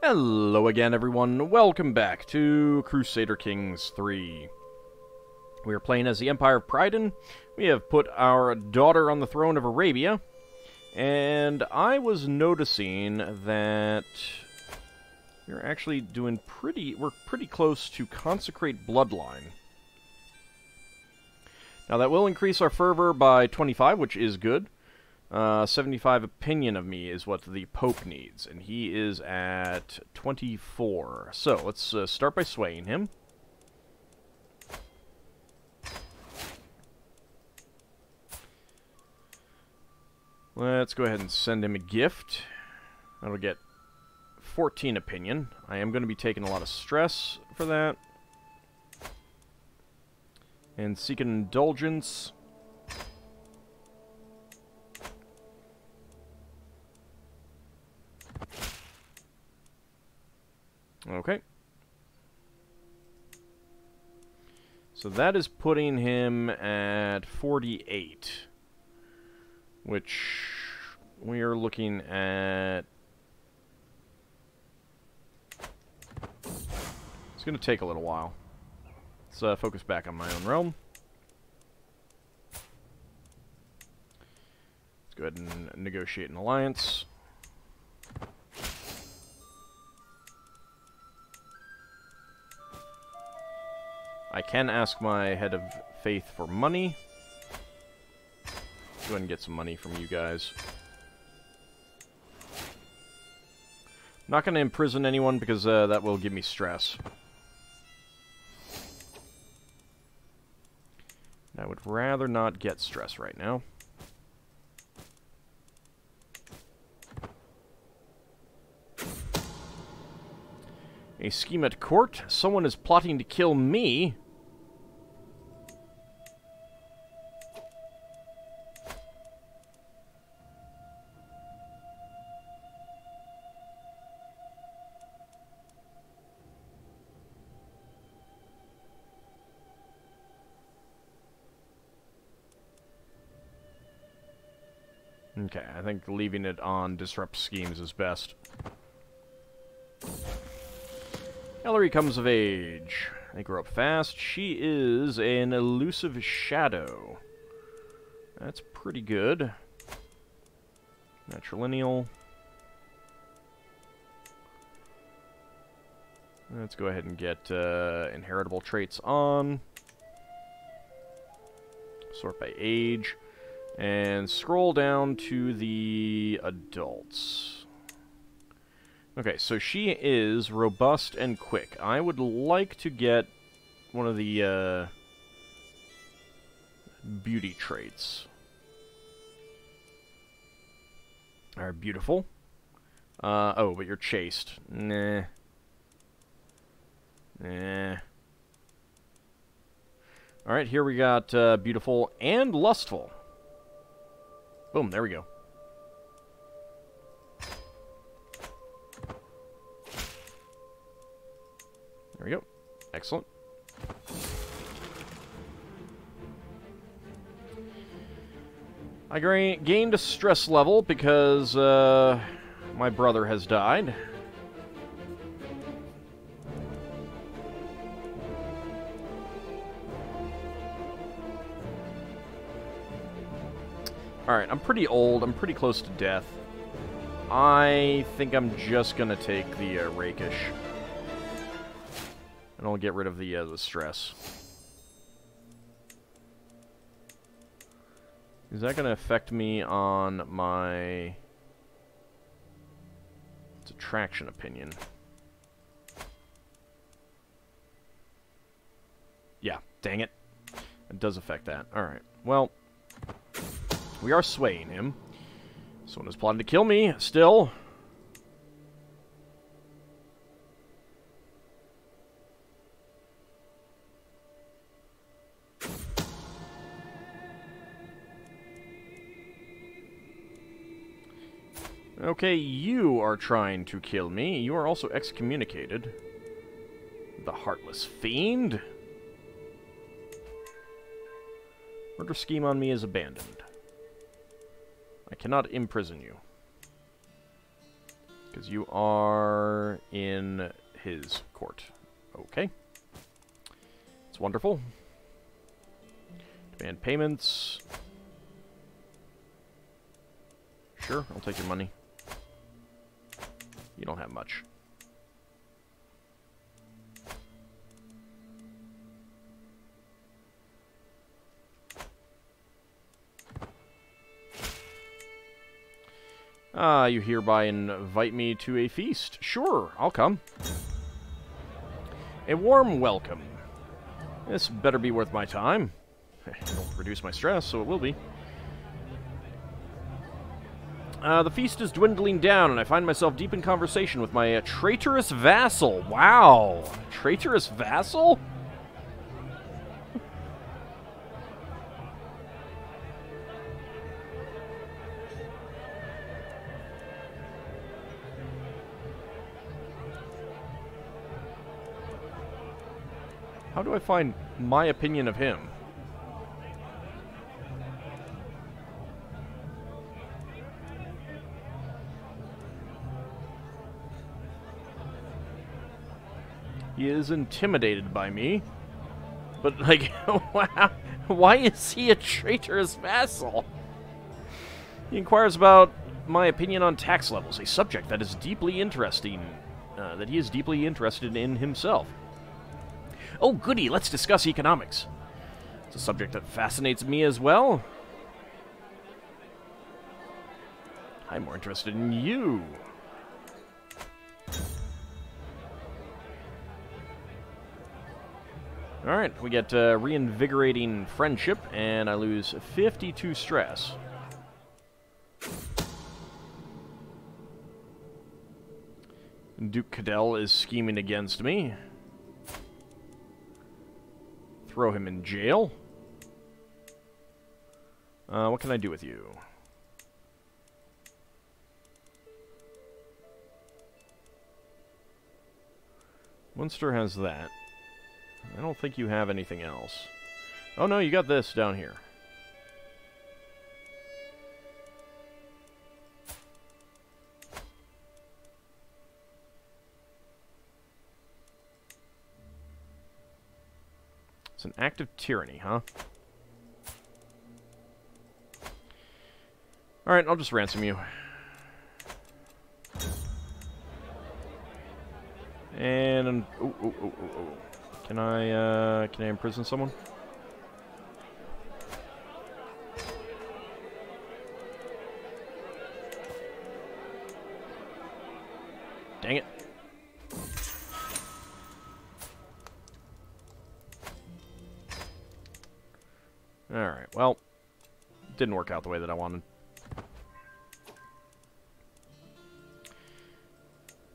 Hello again, everyone. Welcome back to Crusader Kings III. We are playing as the Empire of Prydain. We have put our daughter on the throne of Arabia, and I was noticing that we're actually doing we're pretty close to Consecrate Bloodline. Now that will increase our fervor by 25, which is good. 75 opinion of me is what the Pope needs, and he is at 24. So, let's start by swaying him. Let's go ahead and send him a gift. That'll get 14 opinion. I am going to be taking a lot of stress for that. And seek an indulgence. Okay. So that is putting him at 48. Which we are looking at... It's going to take a little while. Let's focus back on my own realm. Let's go ahead and negotiate an alliance. I can ask my head of faith for money. Go ahead and get some money from you guys. I'm not going to imprison anyone because that will give me stress. I would rather not get stress right now. A scheme at court? Someone is plotting to kill me? Okay, I think leaving it on disrupt schemes is best. Ellery comes of age. They grow up fast. She is an elusive shadow. That's pretty good. Matrilineal. Let's go ahead and get inheritable traits on. Sort by age. And scroll down to the adults. Okay, so she is robust and quick. I would like to get one of the beauty traits. Alright, beautiful. Oh, but you're chaste. Nah. Nah. Alright, here we got beautiful and lustful. Boom, there we go. There we go. Excellent. I gained a stress level because my brother has died. Alright, I'm pretty old. I'm pretty close to death. I think I'm just gonna take the rakish. And I'll get rid of the stress. Is that going to affect me on my... It's attraction opinion. Yeah, dang it. It does affect that. Alright, well... We are swaying him. Someone is plotting to kill me, still. Okay, you are trying to kill me. You are also excommunicated. The Heartless Fiend. Murder scheme on me is abandoned. I cannot imprison you. Because you are in his court. Okay. It's wonderful. Demand payments. Sure, I'll take your money. You don't have much. You hereby invite me to a feast. Sure, I'll come. A warm welcome. This better be worth my time. It'll reduce my stress, so it will be. The feast is dwindling down, and I find myself deep in conversation with my traitorous vassal. Wow! Traitorous vassal? How do I find my opinion of him? He is intimidated by me. But, like, wow, why is he a traitorous vassal? He inquires about my opinion on tax levels, a subject that is deeply interesting, that he is deeply interested in himself. Oh, goody, let's discuss economics. It's a subject that fascinates me as well. I'm more interested in you. Alright, we get reinvigorating friendship, and I lose 52 stress. Duke Cadell is scheming against me. Throw him in jail. What can I do with you? Munster has that. I don't think you have anything else. Oh no, you got this down here. It's an act of tyranny, huh? Alright, I'll just ransom you. And... ooh. Can I imprison someone? Dang it. Alright, well, didn't work out the way that I wanted.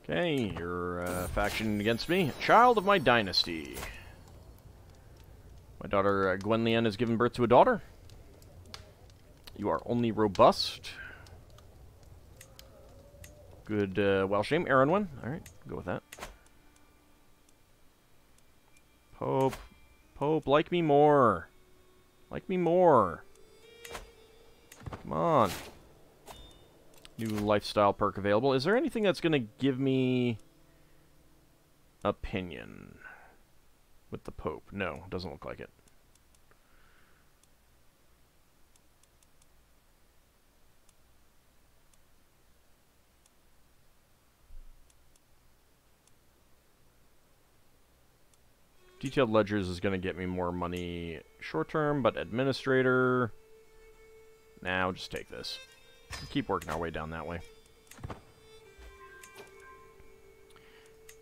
Okay, you're a faction against me. Child of my dynasty. My daughter Gwenllian has given birth to a daughter. You are only robust. Good Welshame. Arwenwen. Alright, go with that. Pope, like me more. Like me more. Come on. New lifestyle perk available. Is there anything that's going to give me opinion with the Pope? No, doesn't look like it. Detailed ledgers is going to get me more money short term, but administrator... Nah, I'll just take this. Keep working our way down that way.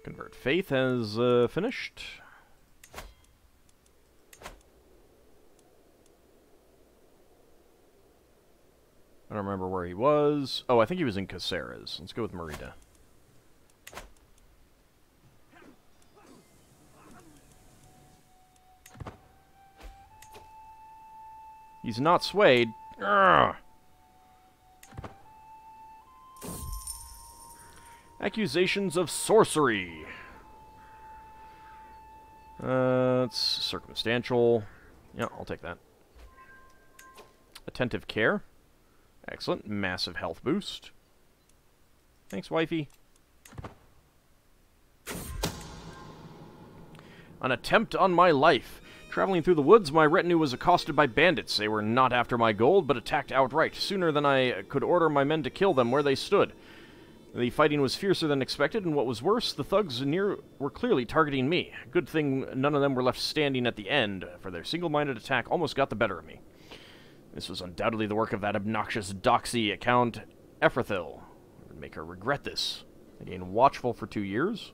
Convert Faith has finished. I don't remember where he was. Oh, I think he was in Caceres. Let's go with Merida. He's not swayed. Urgh. Accusations of sorcery. It's circumstantial. Yeah, I'll take that. Attentive care. Excellent. Massive health boost. Thanks, wifey. An attempt on my life. Traveling through the woods, my retinue was accosted by bandits. They were not after my gold, but attacked outright, sooner than I could order my men to kill them where they stood. The fighting was fiercer than expected, and what was worse, the thugs were clearly targeting me. Good thing none of them were left standing at the end, for their single-minded attack almost got the better of me. This was undoubtedly the work of that obnoxious doxy, Count Ephrathil. I would make her regret this. Again, watchful for 2 years.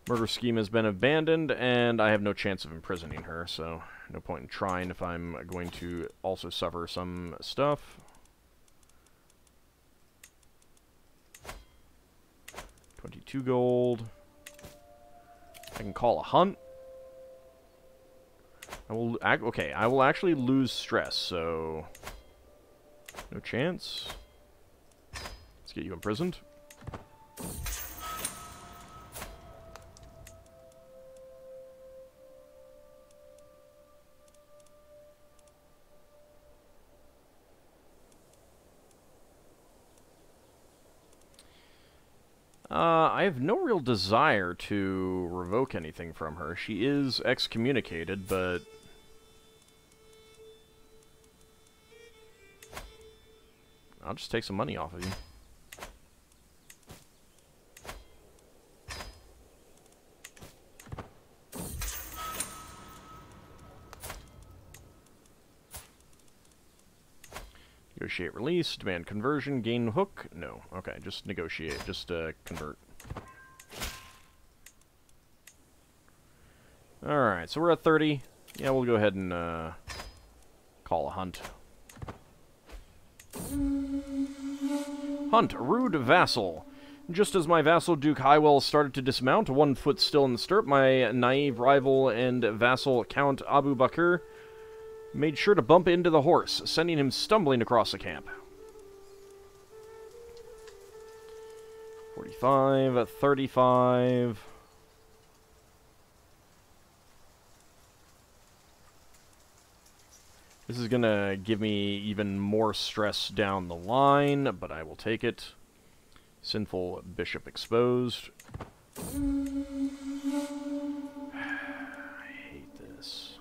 Murder scheme has been abandoned, and I have no chance of imprisoning her, so no point in trying if I'm going to also suffer some stuff. 22 gold. I can call a hunt. I will actually lose stress, so no chance. Let's get you imprisoned. I have no real desire to revoke anything from her. She is excommunicated, but I'll just take some money off of you. Negotiate release, demand conversion, gain hook? No. Okay, just negotiate, just convert. Alright, so we're at 30. Yeah, we'll go ahead and call a hunt. Hunt, rude vassal. Just as my vassal Duke Highwell started to dismount, 1 foot still in the stirrup, my naive rival and vassal Count Abu Bakr made sure to bump into the horse, sending him stumbling across the camp. 45, 35. This is gonna give me even more stress down the line, but I will take it. Sinful bishop exposed. I hate this.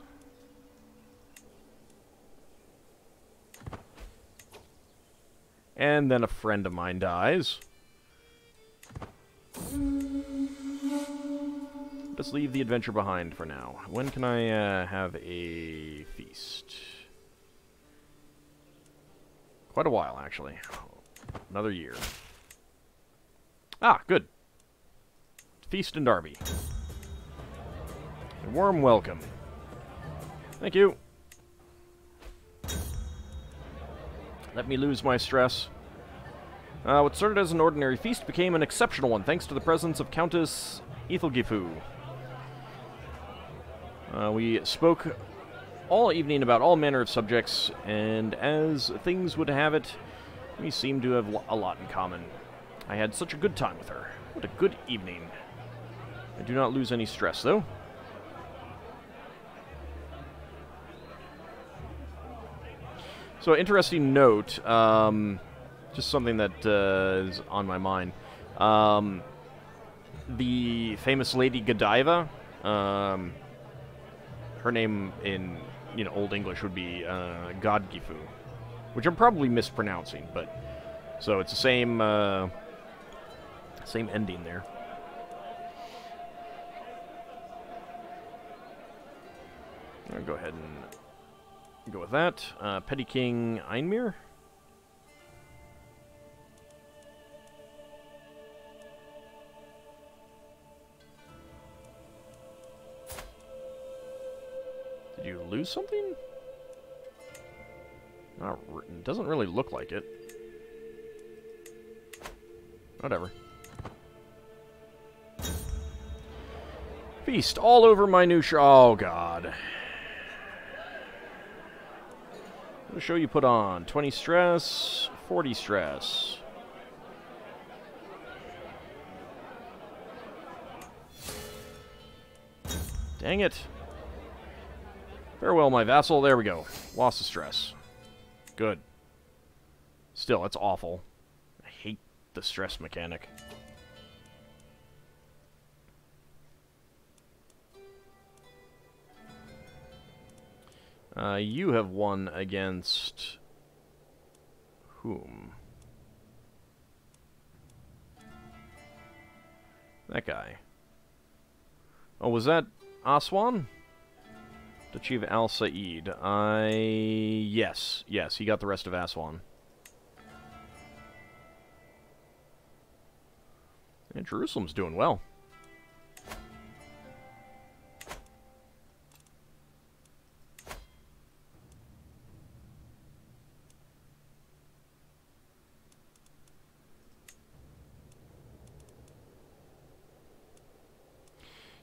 And then a friend of mine dies. Let's leave the adventure behind for now. When can I have a feast? Quite a while, actually. Another year. Ah, good. Feast in Derby. A warm welcome. Thank you. Let me lose my stress. What started as an ordinary feast became an exceptional one, thanks to the presence of Countess Ethelgifu. We spoke all evening about all manner of subjects, and as things would have it, we seemed to have a lot in common. I had such a good time with her. What a good evening. I do not lose any stress, though. So, interesting note, just something that is on my mind. The famous Lady Godiva, her name in, Old English would be Godgifu, which I'm probably mispronouncing, but so it's the same same ending there. I'll go ahead and go with that. Petty King Einmir. Did you lose something? It doesn't really look like it. Whatever. Feast all over my new oh, God. What show you put on? 20 stress, 40 stress. Dang it. Farewell, my vassal. There we go. Lost the stress. Good. Still, that's awful. I hate the stress mechanic. You have won against... whom? That guy. Oh, was that Aswan? Duchy of Al Said. Yes. Yes, he got the rest of Aswan. And Jerusalem's doing well.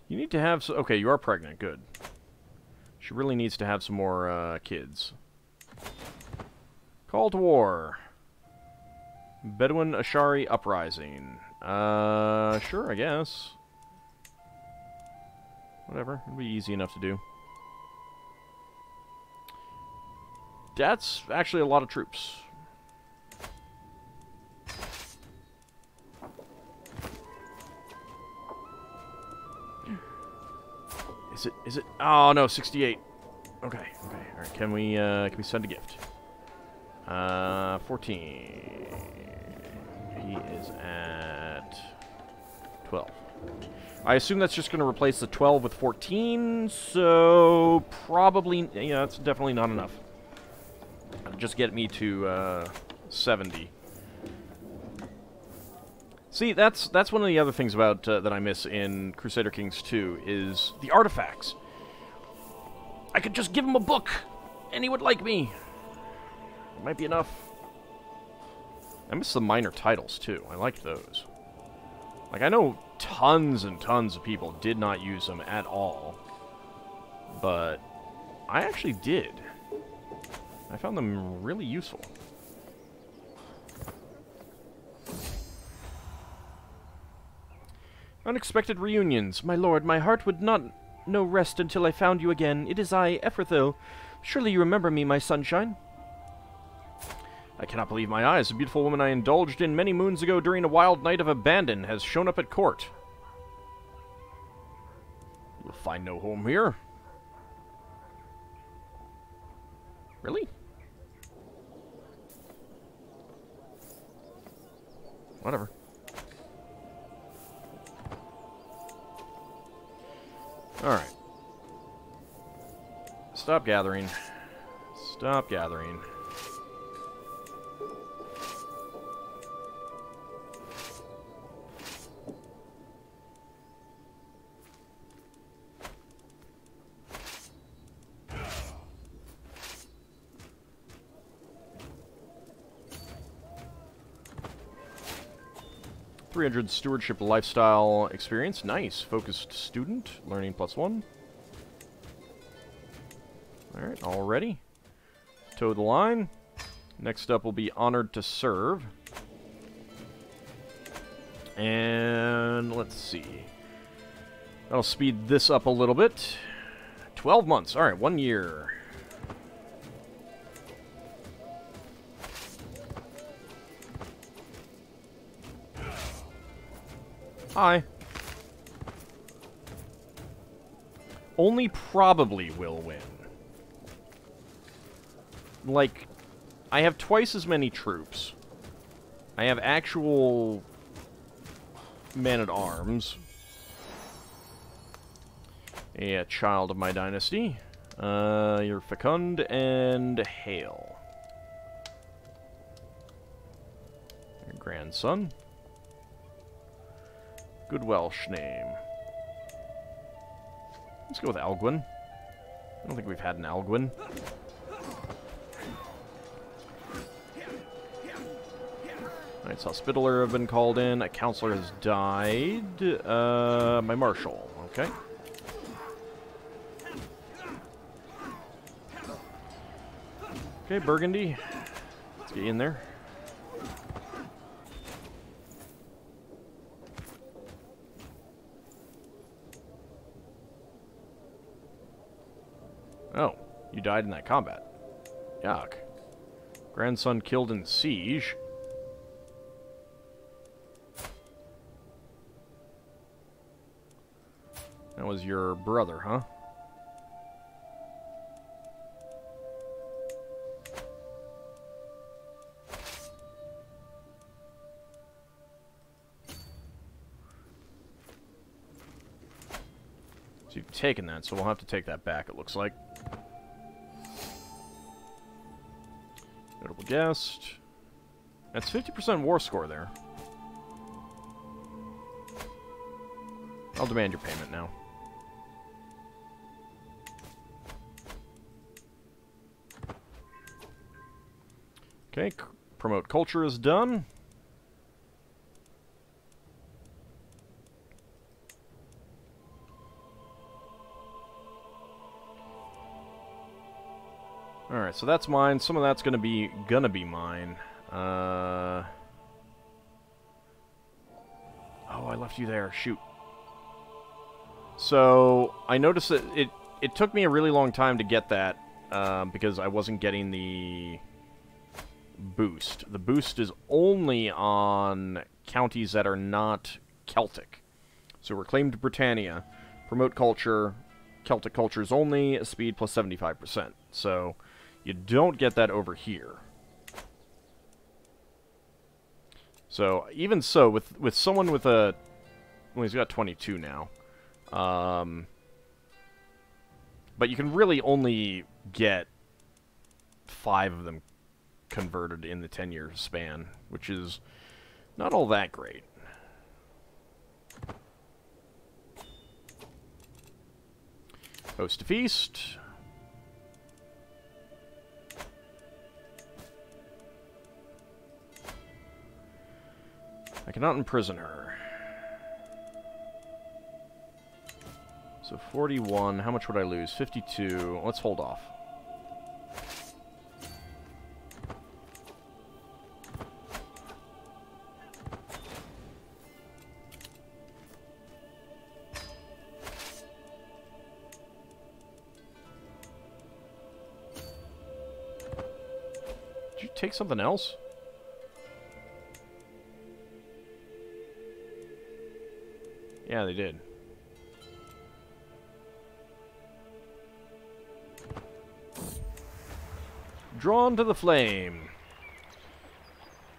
You need to have... okay, you are pregnant. Good. She really needs to have some more kids. Call to war. Bedouin Ashari Uprising. Sure, I guess. Whatever. It'll be easy enough to do. That's actually a lot of troops. Is it? Oh, no, 68. Okay, okay. All right, can we send a gift? 14. He is at 12. I assume that's just going to replace the 12 with 14, so probably, yeah, that's definitely not enough. It'll just get me to 70. See, that's one of the other things about that I miss in Crusader Kings II is the artifacts. I could just give him a book, and he would like me. It might be enough. I miss the minor titles, too. I liked those. Like, I know tons and tons of people did not use them at all. But I actually did. I found them really useful. Unexpected reunions. My lord, my heart would not know rest until I found you again. It is I, Ephrathil. Surely you remember me, my sunshine? I cannot believe my eyes. The beautiful woman I indulged in many moons ago during a wild night of abandon has shown up at court. You will find no home here. Really? Whatever. Alright. Stop gathering. Stop gathering. $300 stewardship lifestyle experience. Nice. Focused student. Learning +1. Alright, all ready. Toe the line. Next up will be honored to serve. And let's see. That'll speed this up a little bit. 12 months. Alright, 1 year. Hi. Only probably will win. Like, I have twice as many troops. I have actual men-at-arms. A child of my dynasty. You're fecund and hail. Your grandson. Good Welsh name. Let's go with Alguin. I don't think we've had an Alguin. Knights Hospitaller have been called in. A counselor has died. My marshal. Okay. Okay, Burgundy. Let's get you in there. You died in that combat. Yuck. Grandson killed in siege. That was your brother, huh? So you've taken that, so we'll have to take that back, it looks like. Notable guest. That's 50% war score there. I'll demand your payment now. Okay, promote culture is done. Alright, so that's mine. Some of that's gonna be mine. Oh, I left you there. Shoot. So, I noticed that it took me a really long time to get that, because I wasn't getting the boost. The boost is only on counties that are not Celtic. So, Reclaimed Britannia, Promote Culture, Celtic Cultures only, speed plus 75%. So, you don't get that over here. So, even so, with someone with a... Well, he's got 22 now. But you can really only get 5 of them converted in the 10-year span, which is not all that great. Host a feast. I cannot imprison her. So 41, how much would I lose? 52, let's hold off. Did you take something else? Yeah, they did. Drawn to the flame.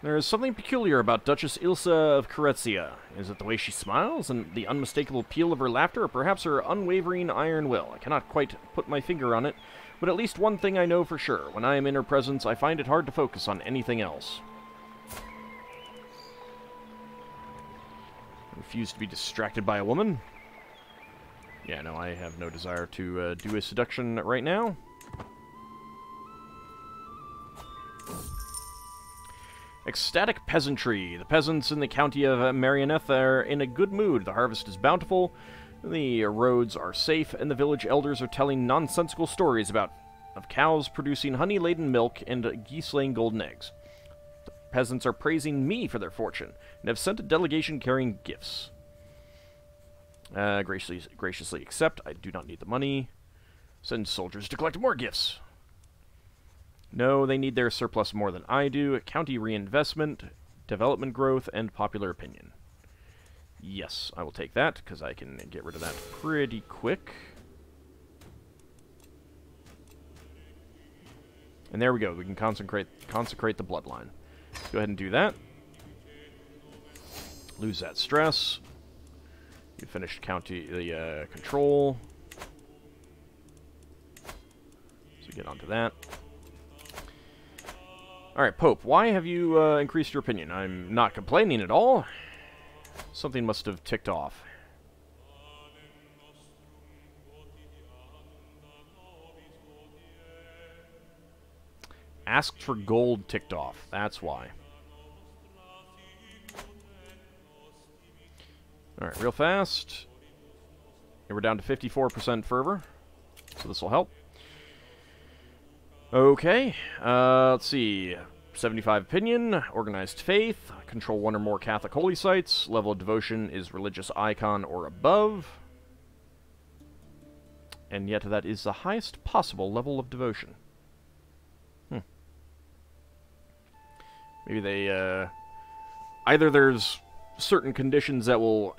There is something peculiar about Duchess Ilsa of Caretzia. Is it the way she smiles and the unmistakable appeal of her laughter, or perhaps her unwavering iron will? I cannot quite put my finger on it, but at least one thing I know for sure. When I am in her presence, I find it hard to focus on anything else. I refuse to be distracted by a woman. Yeah, no, I have no desire to do a seduction right now. Ecstatic peasantry. The peasants in the county of Marioneth are in a good mood. The harvest is bountiful, the roads are safe, and the village elders are telling nonsensical stories of cows producing honey-laden milk and geese laying golden eggs. The peasants are praising me for their fortune, and have sent a delegation carrying gifts. Graciously accept. I do not need the money. Send soldiers to collect more gifts. No, they need their surplus more than I do. County reinvestment, development growth, and popular opinion. Yes, I will take that, because I can get rid of that pretty quick. And there we go. We can consecrate the bloodline. Go ahead and do that. Lose that stress. You finished the control. So get onto that. Alright, Pope, why have you increased your opinion? I'm not complaining at all. Something must have ticked off. Asked for gold ticked off. That's why. Alright, real fast. And we're down to 54% fervor. So this will help. Okay, let's see. 75 opinion, organized faith, control 1 or more Catholic holy sites, level of devotion is religious icon or above. and yet that is the highest possible level of devotion. Maybe they, either there's certain conditions that will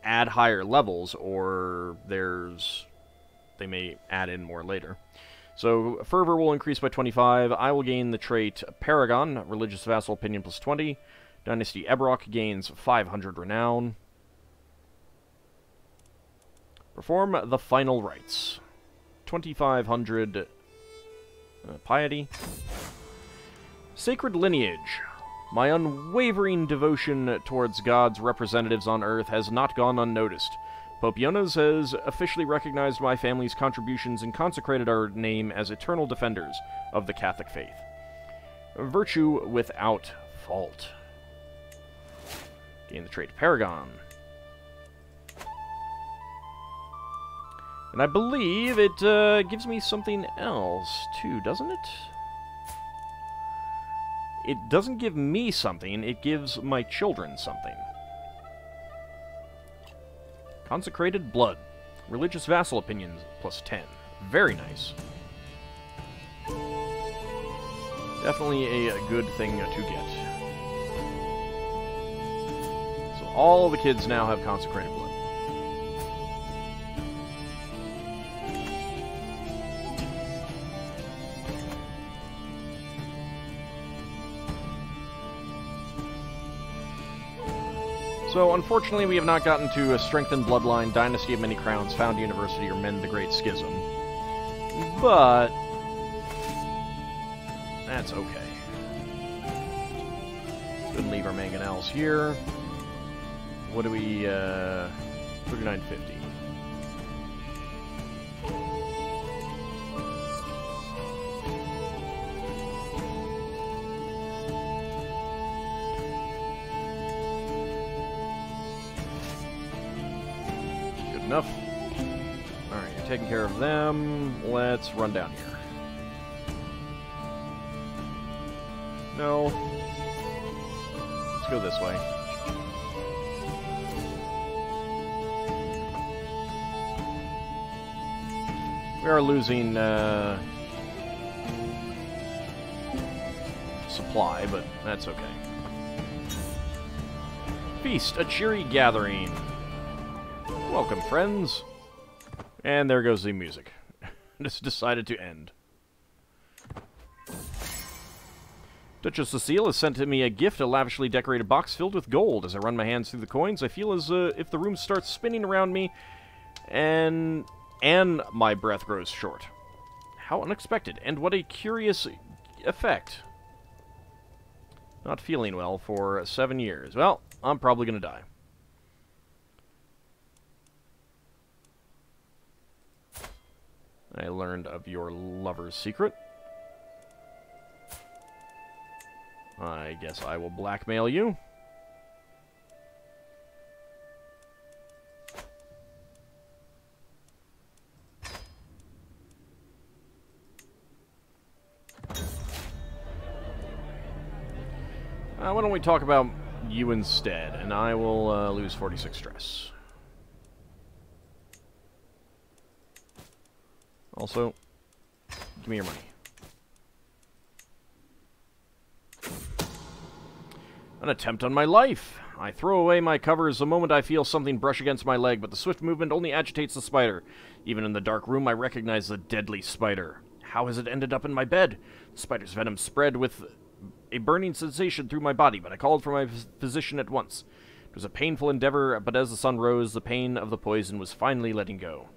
add higher levels, or they may add in more later. So, Fervor will increase by 25. I will gain the trait Paragon, Religious Vassal Opinion plus 20. Dynasty Ebrok gains 500 Renown. Perform the final rites. 2,500 Piety. Sacred Lineage. My unwavering devotion towards God's representatives on Earth has not gone unnoticed. Pope Jonas has officially recognized my family's contributions and consecrated our name as eternal defenders of the Catholic faith. Virtue without fault. Gain the trait Paragon. And I believe it gives me something else, too, doesn't it? It doesn't give me something, it gives my children something. Consecrated Blood. Religious Vassal Opinions plus 10. Very nice. Definitely a good thing to get. So all the kids now have Consecrated Blood. So, unfortunately, we have not gotten to a Strengthened Bloodline, Dynasty of Many Crowns, Found University, or Mend the Great Schism. But that's okay. Go ahead and leave our mangonels here. What do we, 3950. Enough. Alright, you're taking care of them. Let's run down here. No. Let's go this way. We are losing supply, but that's okay. Feast, a cheery gathering. Welcome, friends. And there goes the music. Just decided to end. Duchess Cecile has sent me a gift, a lavishly decorated box filled with gold. As I run my hands through the coins, I feel as if the room starts spinning around me, and my breath grows short. How unexpected, and what a curious effect. Not feeling well for 7 years. Well, I'm probably gonna die. I learned of your lover's secret. I guess I will blackmail you. Why don't we talk about you instead, and I will lose 46 stress. Also, give me your money. An attempt on my life. I throw away my covers the moment I feel something brush against my leg, but the swift movement only agitates the spider. Even in the dark room, I recognize the deadly spider. How has it ended up in my bed? The spider's venom spread with a burning sensation through my body, but I called for my physician at once. It was a painful endeavor, but as the sun rose, the pain of the poison was finally letting go.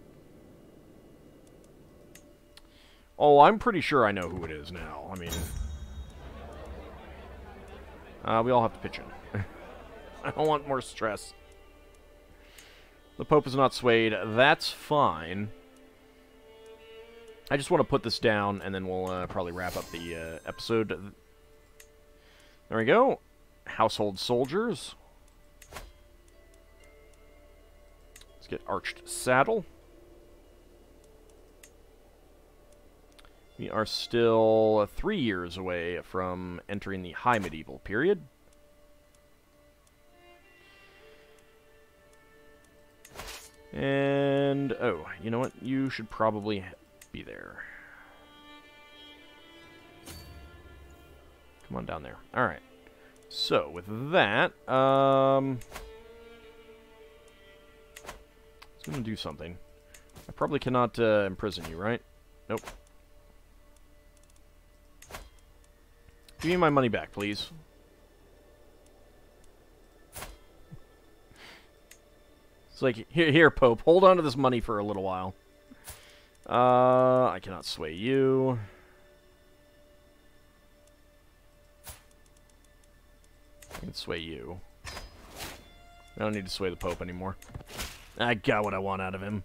Oh, I'm pretty sure I know who it is now. I mean, we all have to pitch in. I don't want more stress. The Pope is not swayed. That's fine. I just want to put this down, and then we'll probably wrap up the episode. There we go. Household soldiers. Let's get Arched Saddle. We are still 3 years away from entering the High Medieval period. And, oh, you know what? You should probably be there. Come on down there. Alright. So, with that, I was going to do something. I probably cannot imprison you, right? Nope. Give me my money back, please. It's like, here, Pope, hold on to this money for a little while. I cannot sway you. I can sway you. I don't need to sway the Pope anymore. I got what I want out of him.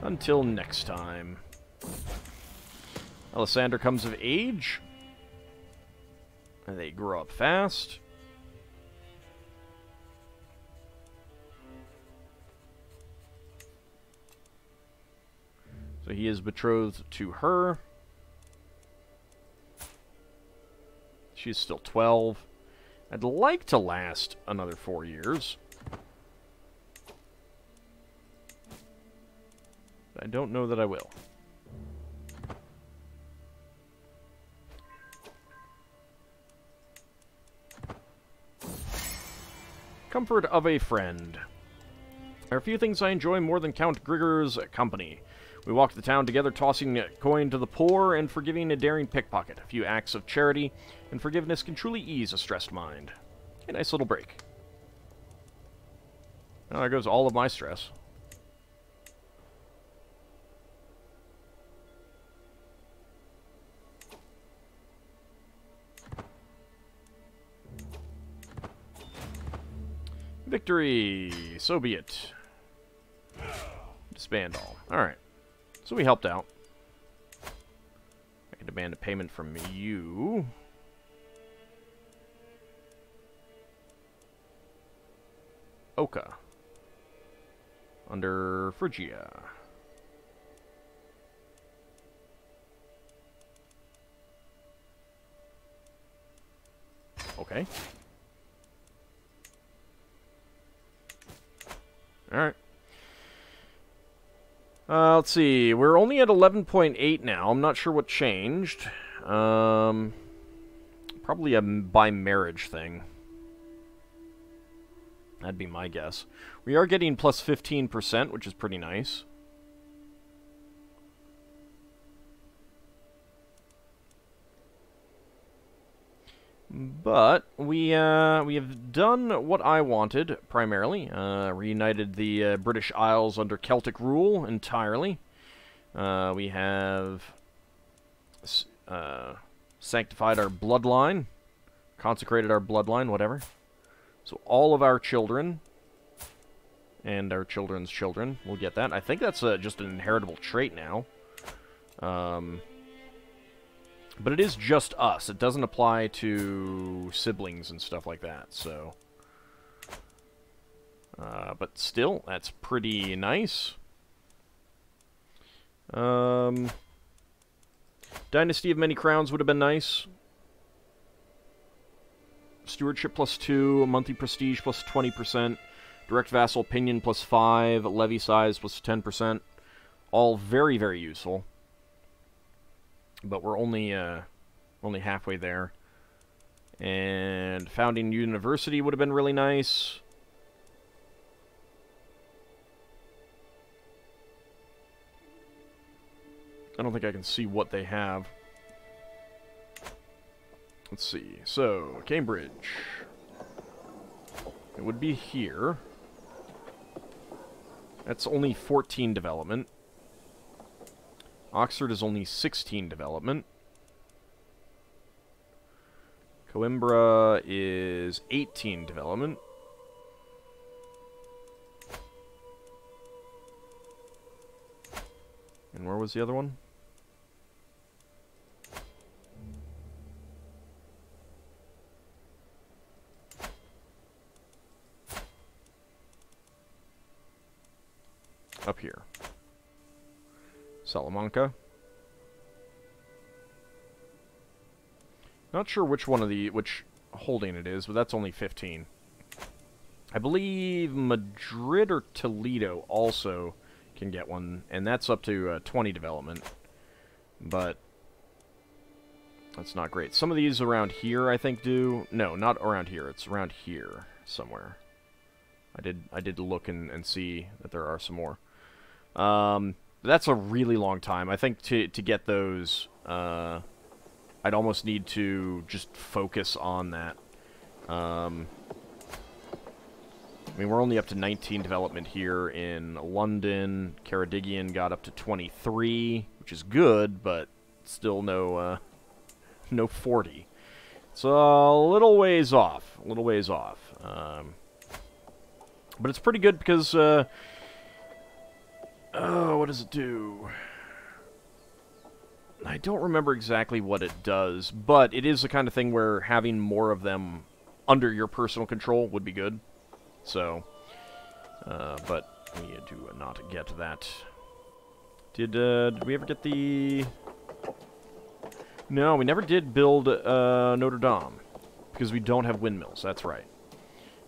Until next time. Alessander comes of age. And they grow up fast. So he is betrothed to her. She's still 12. I'd like to last another 4 years. I don't know that I will. Comfort of a friend. There are few things I enjoy more than Count Grigor's company. We walk the town together, tossing a coin to the poor and forgiving a daring pickpocket. A few acts of charity and forgiveness can truly ease a stressed mind. A nice little break. Well, there goes all of my stress. Victory! So be it. Disband all. Alright. So we helped out. I can demand a payment from you. Oka. Under Phrygia. Okay. Alright. Let's see. We're only at 11.8 now. I'm not sure what changed. Probably a by marriage thing. That'd be my guess. We are getting plus 15%, which is pretty nice. But we have done what I wanted, primarily. Reunited the British Isles under Celtic rule entirely. We have sanctified our bloodline. Consecrated our bloodline, whatever. So all of our children and our children's children will get that. I think that's just an inheritable trait now. But it is just us. It doesn't apply to siblings and stuff like that, so... but still, that's pretty nice. Dynasty of Many Crowns would have been nice. Stewardship +2, monthly prestige +20%, direct vassal opinion +5, levy size +10%. All very, very useful. But we're only halfway there. And founding university would have been really nice. I don't think I can see what they have. Let's see. So, Cambridge. It would be here. That's only 14 development. Oxford is only 16 development. Coimbra is 18 development. And where was the other one? Up here. Salamanca. Not sure which one of which holding it is, but that's only 15. I believe Madrid or Toledo also can get one, and that's up to 20 development. But that's not great. Some of these around here, I think, do. No, not around here. It's around here somewhere. I did look and see that there are some more. That's a really long time. I think to get those, I'd almost need to just focus on that. I mean, we're only up to 19 development here in London. Ceredigion got up to 23, which is good, but still no 40. It's a little ways off. A little ways off. But it's pretty good because, oh, what does it do? I don't remember exactly what it does, but it is the kind of thing where having more of them under your personal control would be good. So, but we do not get that. Did we ever get the... No, we never did build Notre Dame, because we don't have windmills, that's right.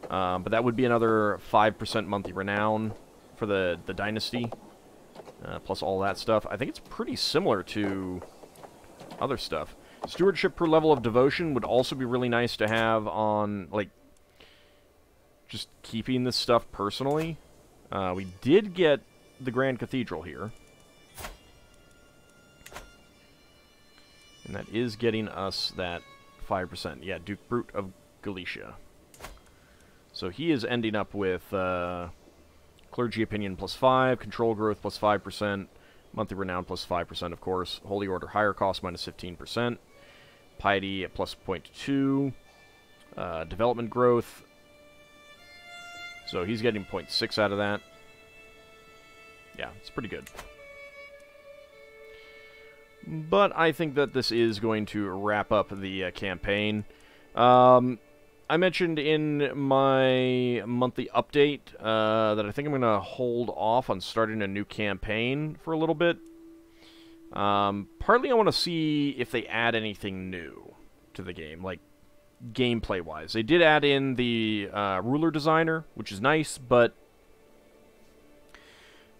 But that would be another 5% monthly renown for the dynasty, plus all that stuff. I think it's pretty similar to other stuff. Stewardship per level of devotion would also be really nice to have on, like, just keeping this stuff personally. We did get the Grand Cathedral here. And that is getting us that 5%. Yeah, Duke Brute of Galicia. So he is ending up with Clergy Opinion plus 5, Control Growth plus 5%, Monthly Renown plus 5%, of course, Holy Order Higher Cost minus 15%, Piety at plus 0.2, Development Growth, so he's getting 0.6 out of that. Yeah, it's pretty good. But I think that this is going to wrap up the campaign. I mentioned in my monthly update that I think I'm going to hold off on starting a new campaign for a little bit. Partly I want to see if they add anything new to the game, like gameplay-wise. They did add in the ruler designer, which is nice, but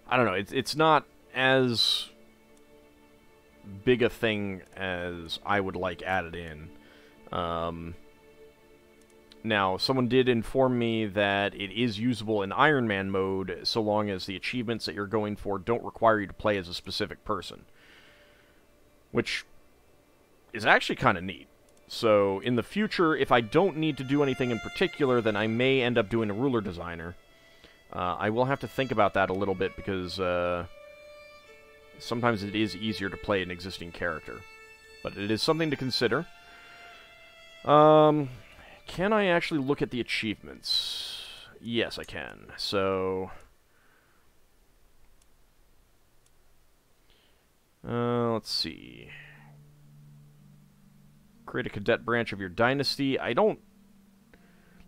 I don't know, it's not as big a thing as I would like added in. Now, someone did inform me that it is usable in Iron Man mode so long as the achievements that you're going for don't require you to play as a specific person. Which is actually kind of neat. So, in the future, if I don't need to do anything in particular, then I may end up doing a ruler designer. I will have to think about that a little bit because sometimes it is easier to play an existing character. But it is something to consider. Can I actually look at the achievements? Yes, I can. So, let's see. Create a cadet branch of your dynasty. I don't...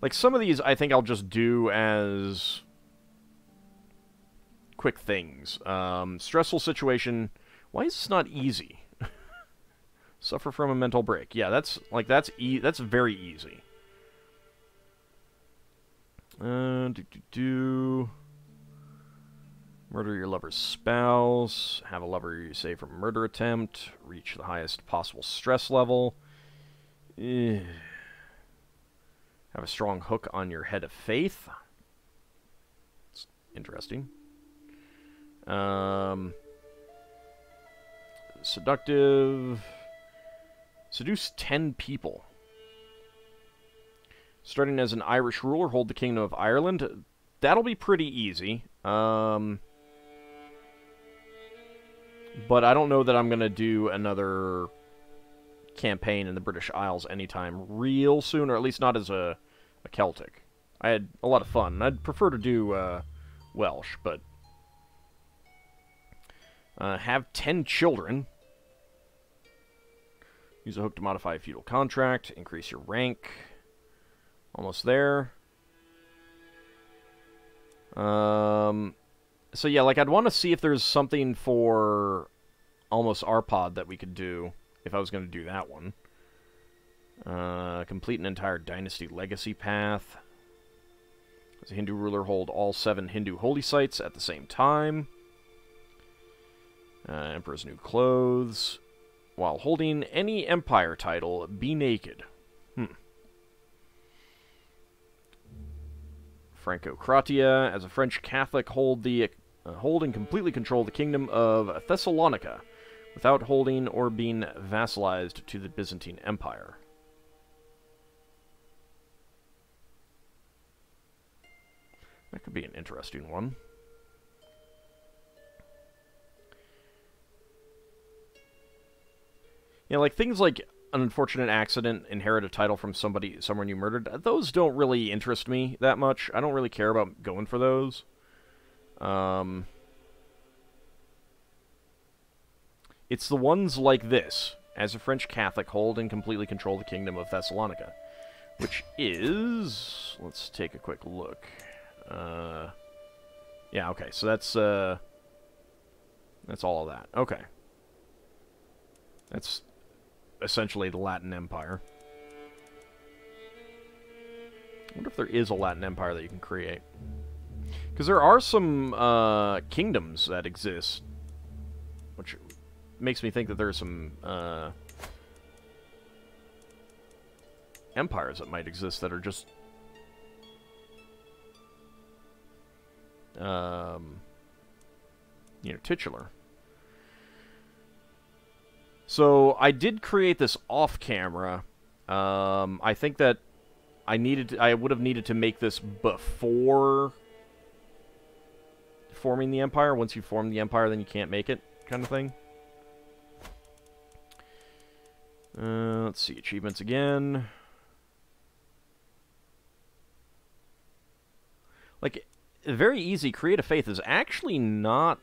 Like, some of these I think I'll just do as quick things. Stressful situation. Why is this not easy? Suffer from a mental break. Yeah, that's very easy. Murder your lover's spouse. Have a lover you save from a murder attempt. Reach the highest possible stress level. Have a strong hook on your head of faith. It's interesting. Seductive. Seduce 10 people. Starting as an Irish ruler, hold the Kingdom of Ireland. That'll be pretty easy. But I don't know that I'm going to do another campaign in the British Isles anytime real soon, or at least not as a Celtic. I had a lot of fun. I'd prefer to do Welsh, but... have 10 children. Use a hook to modify a feudal contract. Increase your rank. Almost there. So yeah, like, I'd want to see if there's something for Almost Arpod that we could do, if I was going to do that one. Complete an entire dynasty legacy path. As a Hindu ruler, hold all 7 Hindu holy sites at the same time. Emperor's new clothes. While holding any empire title, be naked. Francocratia. As a French Catholic, hold and completely control the kingdom of Thessalonica, without holding or being vassalized to the Byzantine Empire. That could be an interesting one. Yeah, like things like an unfortunate accident, inherit a title from someone you murdered, those don't really interest me that much. I don't really care about going for those. It's the ones like this. As a French Catholic, hold and completely control the kingdom of Thessalonica. Which is... let's take a quick look. Yeah, okay, so that's all of that. Okay. That's essentially the Latin Empire. I wonder if there is a Latin Empire that you can create. Because there are some kingdoms that exist, which makes me think that there are some empires that might exist that are just you know, titular. So I did create this off camera. I think that I would have needed to make this before forming the empire. Once you form the empire, then you can't make it, kind of thing. Let's see, achievements again. Like, very easy. Create a faith is actually not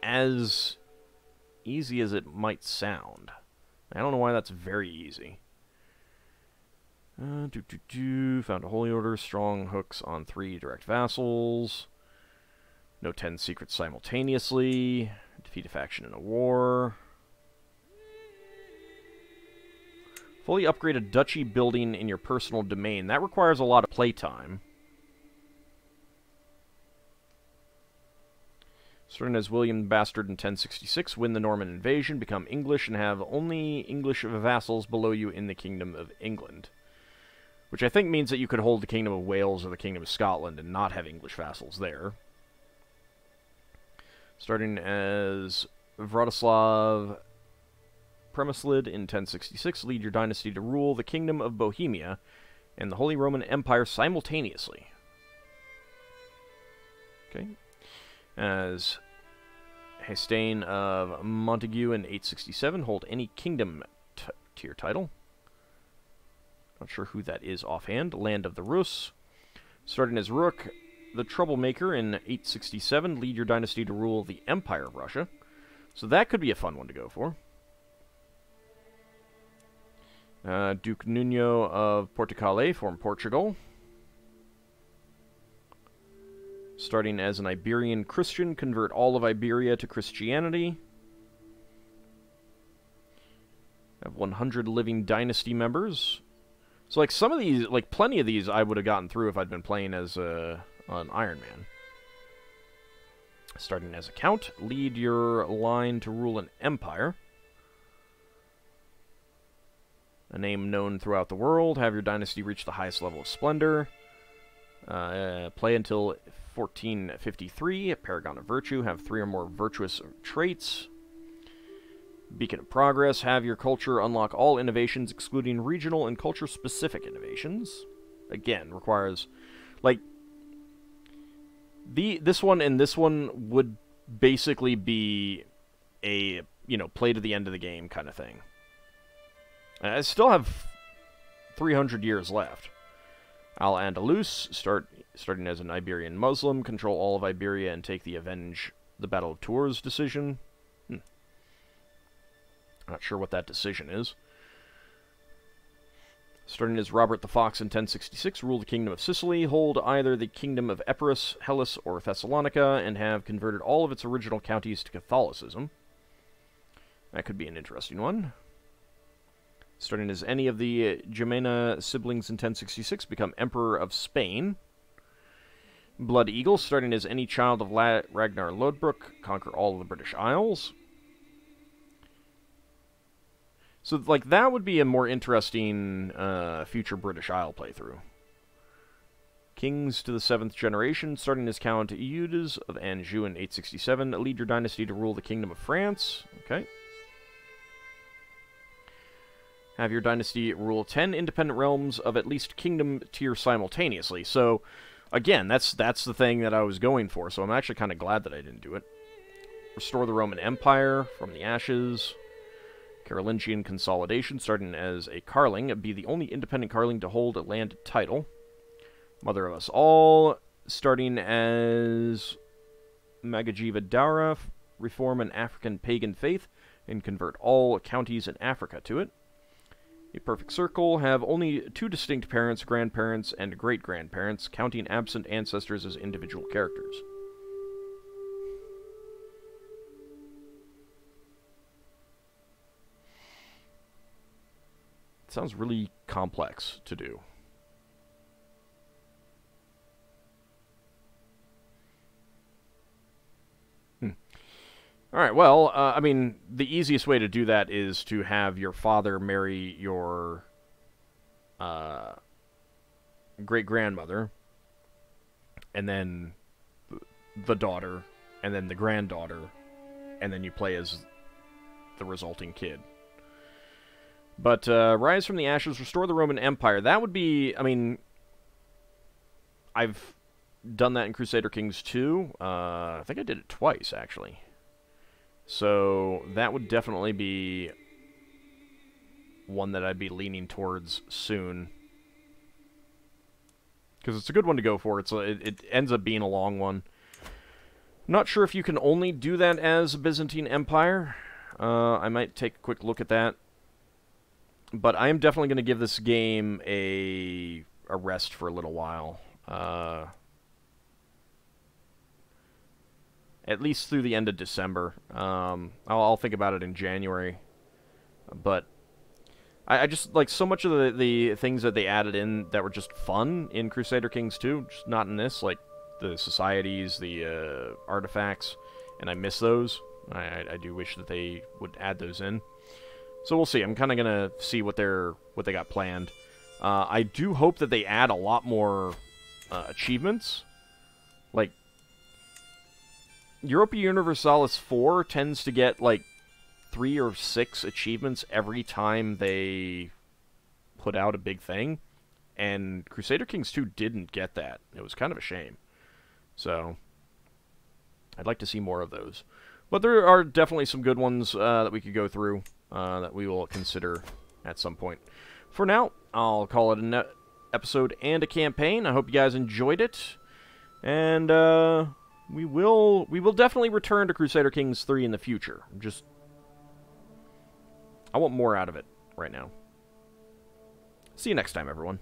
as easy as it might sound. I don't know why that's very easy. Found a holy order. Strong hooks on 3 direct vassals. No 10 secrets simultaneously. Defeat a faction in a war. Fully upgrade a duchy building in your personal domain. That requires a lot of playtime. Starting as William the Bastard in 1066, win the Norman invasion, become English, and have only English vassals below you in the Kingdom of England. Which I think means that you could hold the Kingdom of Wales or the Kingdom of Scotland and not have English vassals there. Starting as Vratislav Premuslid in 1066, lead your dynasty to rule the Kingdom of Bohemia and the Holy Roman Empire simultaneously. Okay. As Hastane of Montague in 867, hold any kingdom tier title. Not sure who that is offhand. Land of the Rus. Starting as Rook the Troublemaker in 867, lead your dynasty to rule the Empire of Russia. So that could be a fun one to go for. Duke Nuno of Portugal form Portugal. Starting as an Iberian Christian, convert all of Iberia to Christianity. Have 100 living dynasty members. So, like, some of these, like, plenty of these I would have gotten through if I'd been playing as an Iron Man. Starting as a Count, lead your line to rule an empire. A name known throughout the world. Have your dynasty reach the highest level of splendor. Play until 1453, a Paragon of Virtue, have 3 or more virtuous traits. Beacon of Progress, have your culture unlock all innovations, excluding regional and culture-specific innovations. Again, requires, like, this one and this one would basically be a, you know, play to the end of the game kind of thing. I still have 300 years left. Al-Andalus, starting as an Iberian Muslim, control all of Iberia and take the Avenge the Battle of Tours decision. Not sure what that decision is. Starting as Robert the Fox in 1066, rule the Kingdom of Sicily, hold either the Kingdom of Epirus, Hellas, or Thessalonica, and have converted all of its original counties to Catholicism. That could be an interesting one. Starting as any of the Jimena siblings in 1066, become Emperor of Spain. Blood Eagle, starting as any child of Ragnar Lodbrok, conquer all of the British Isles. So, like, that would be a more interesting future British Isle playthrough. Kings to the 7th generation, starting as Count Eudes of Anjou in 867, lead your dynasty to rule the Kingdom of France. Okay. Have your dynasty rule 10 independent realms of at least kingdom tier simultaneously. So, again, that's the thing that I was going for, so I'm actually kind of glad that I didn't do it. Restore the Roman Empire from the ashes. Carolingian consolidation, starting as a Carling, be the only independent Carling to hold a land title. Mother of us all, starting as Magajiva Dara, reform an African pagan faith, and convert all counties in Africa to it. A perfect circle, have only 2 distinct parents, grandparents, and great-grandparents, counting absent ancestors as individual characters. It sounds really complex to do. Alright, well, I mean, the easiest way to do that is to have your father marry your great-grandmother, and then the daughter, and then the granddaughter, and then you play as the resulting kid. But Rise from the Ashes, restore the Roman Empire. That would be, I mean, I've done that in Crusader Kings II. I think I did it twice, actually. So that would definitely be one that I'd be leaning towards soon. Because it's a good one to go for. It ends up being a long one. I'm not sure if you can only do that as Byzantine Empire. I might take a quick look at that. But I am definitely going to give this game a rest for a little while. At least through the end of December. I'll think about it in January. But I just, like, so much of the things that they added in that were just fun in Crusader Kings II, just not in this, like the societies, the artifacts, and I miss those. I do wish that they would add those in. So we'll see. I'm kind of going to see what they got planned. I do hope that they add a lot more achievements. Like, Europa Universalis 4 tends to get, like, 3 or 6 achievements every time they put out a big thing. And Crusader Kings 2 didn't get that. It was kind of a shame. So, I'd like to see more of those. But there are definitely some good ones that we could go through that we will consider at some point. For now, I'll call it an episode and a campaign. I hope you guys enjoyed it. And, we will definitely return to Crusader Kings III in the future. I want more out of it right now. See you next time, everyone.